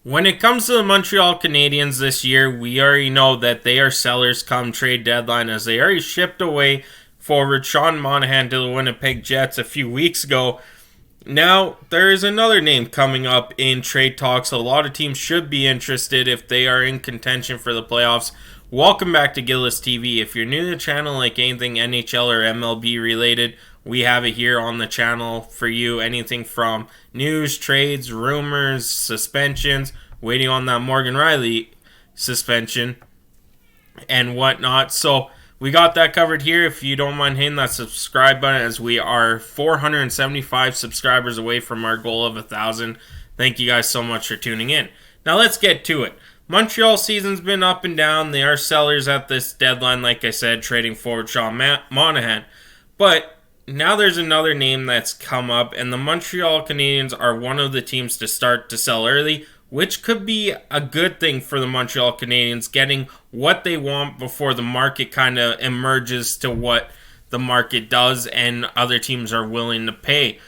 When it comes to the Montreal Canadiens this year, we already know that they are sellers come trade deadline, as they already shipped away forward Sean Monahan to the Winnipeg Jets a few weeks ago. Now, there is another name coming up in trade talks. A lot of teams should be interested if they are in contention for the playoffs. Welcome back to Gillis TV. If you're new to the channel, like anything NHL or MLB related, we have it here on the channel for you. Anything from news, trades, rumors, suspensions, waiting on that Morgan Riley suspension, and whatnot. So we got that covered here. If you don't mind hitting that subscribe button, as we are 475 subscribers away from our goal of 1,000. Thank you guys so much for tuning in. Now let's get to it. Montreal season's been up and down. They are sellers at this deadline, like I said, trading forward Sean Monahan. But now there's another name that's come up, and the Montreal Canadiens are one of the teams to start to sell early, which could be a good thing for the Montreal Canadiens, getting what they want before the market kind of emerges to what the market does and other teams are willing to pay.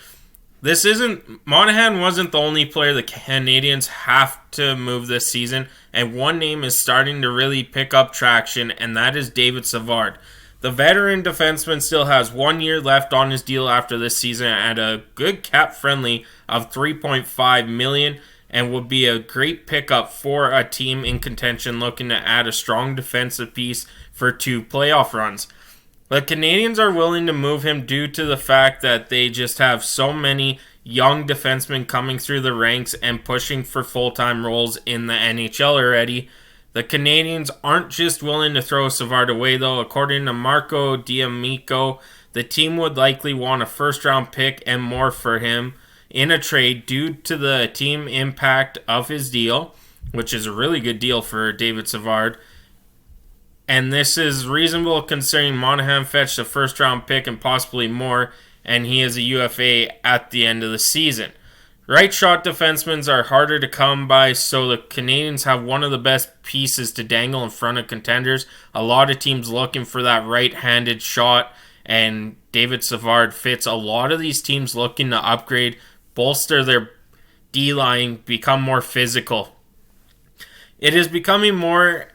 Monahan wasn't the only player the Canadiens have to move this season, and one name is starting to really pick up traction, and that is David Savard. The veteran defenseman still has 1 year left on his deal after this season at a good cap friendly of $3.5 million, and would be a great pickup for a team in contention looking to add a strong defensive piece for 2 playoff runs. The Canadiens are willing to move him due to the fact that they just have so many young defensemen coming through the ranks and pushing for full-time roles in the NHL already. The Canadiens aren't just willing to throw Savard away, though. According to Marco D'Amico, the team would likely want a first-round pick and more for him in a trade due to the team impact of his deal, which is a really good deal for David Savard. And this is reasonable considering Monahan fetched a first-round pick and possibly more, and he is a UFA at the end of the season. Right-shot defensemen are harder to come by, so the Canadiens have one of the best pieces to dangle in front of contenders. A lot of teams looking for that right-handed shot, and David Savard fits a lot of these teams looking to upgrade, bolster their D-line, become more physical. It is becoming more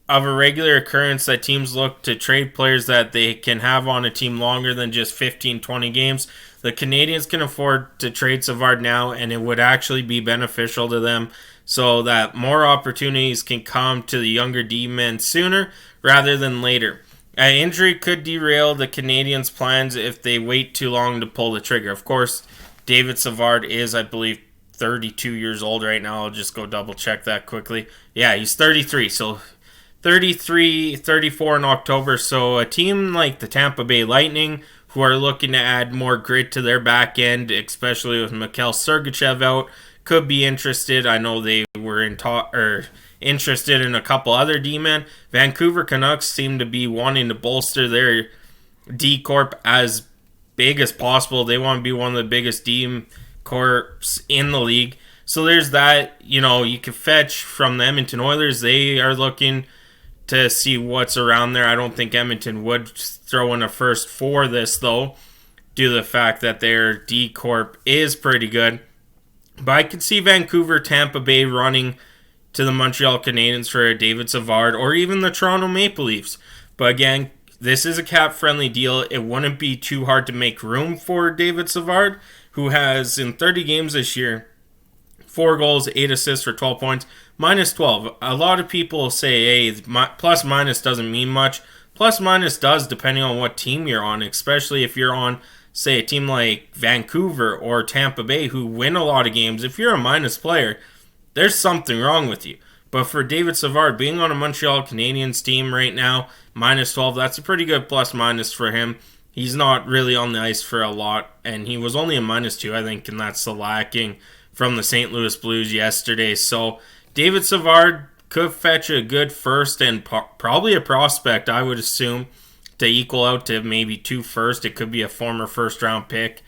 of a regular occurrence that teams look to trade players that they can have on a team longer than just 15-20 games. The Canadiens can afford to trade Savard now, and it would actually be beneficial to them so that more opportunities can come to the younger D-men sooner rather than later. An injury could derail the Canadiens' plans if they wait too long to pull the trigger. Of course, David Savard is, I believe, 32 years old right now. I'll just go double check that quickly. Yeah, he's 33, so 33, 34 in October. So a team like the Tampa Bay Lightning, who are looking to add more grit to their back end, especially with Mikhail Sergachev out, could be interested. I know they were interested in a couple other D-men. Vancouver Canucks seem to be wanting to bolster their D-Corp as big as possible. They want to be one of the biggest D-Corps in the league. So there's that. You know, you can fetch from the Edmonton Oilers. They are looking to see what's around there. I don't think Edmonton would throw in a first for this, though, due to the fact that their D-Corp is pretty good. But I could see Vancouver, Tampa Bay running to the Montreal Canadiens for David Savard, or even the Toronto Maple Leafs. But again, this is a cap-friendly deal. It wouldn't be too hard to make room for David Savard, who has, in 30 games this year, 4 goals, 8 assists for 12 points, minus 12. A lot of people say, hey, plus minus doesn't mean much. Plus minus does, depending on what team you're on, especially if you're on, say, a team like Vancouver or Tampa Bay, who win a lot of games. If you're a minus player, there's something wrong with you. But for David Savard, being on a Montreal Canadiens team right now, minus 12, that's a pretty good plus minus for him. He's not really on the ice for a lot, and he was only a minus 2, I think, and that's the lacking from the St. Louis Blues yesterday. So David Savard could fetch a good first and probably a prospect, I would assume, to equal out to maybe 2 first. It could be a former first-round pick.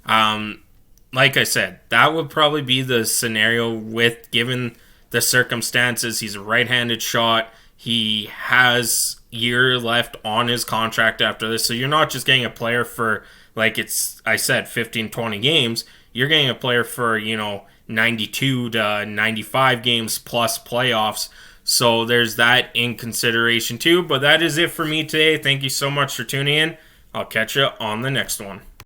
Like I said, that would probably be the scenario with, given the circumstances. He's a right-handed shot. He has year left on his contract after this. So you're not just getting a player for, like I said, 15, 20 games. You're getting a player for, 92 to 95 games plus playoffs. So there's that in consideration too. But that is it for me today. Thank you so much for tuning in. I'll catch you on the next one.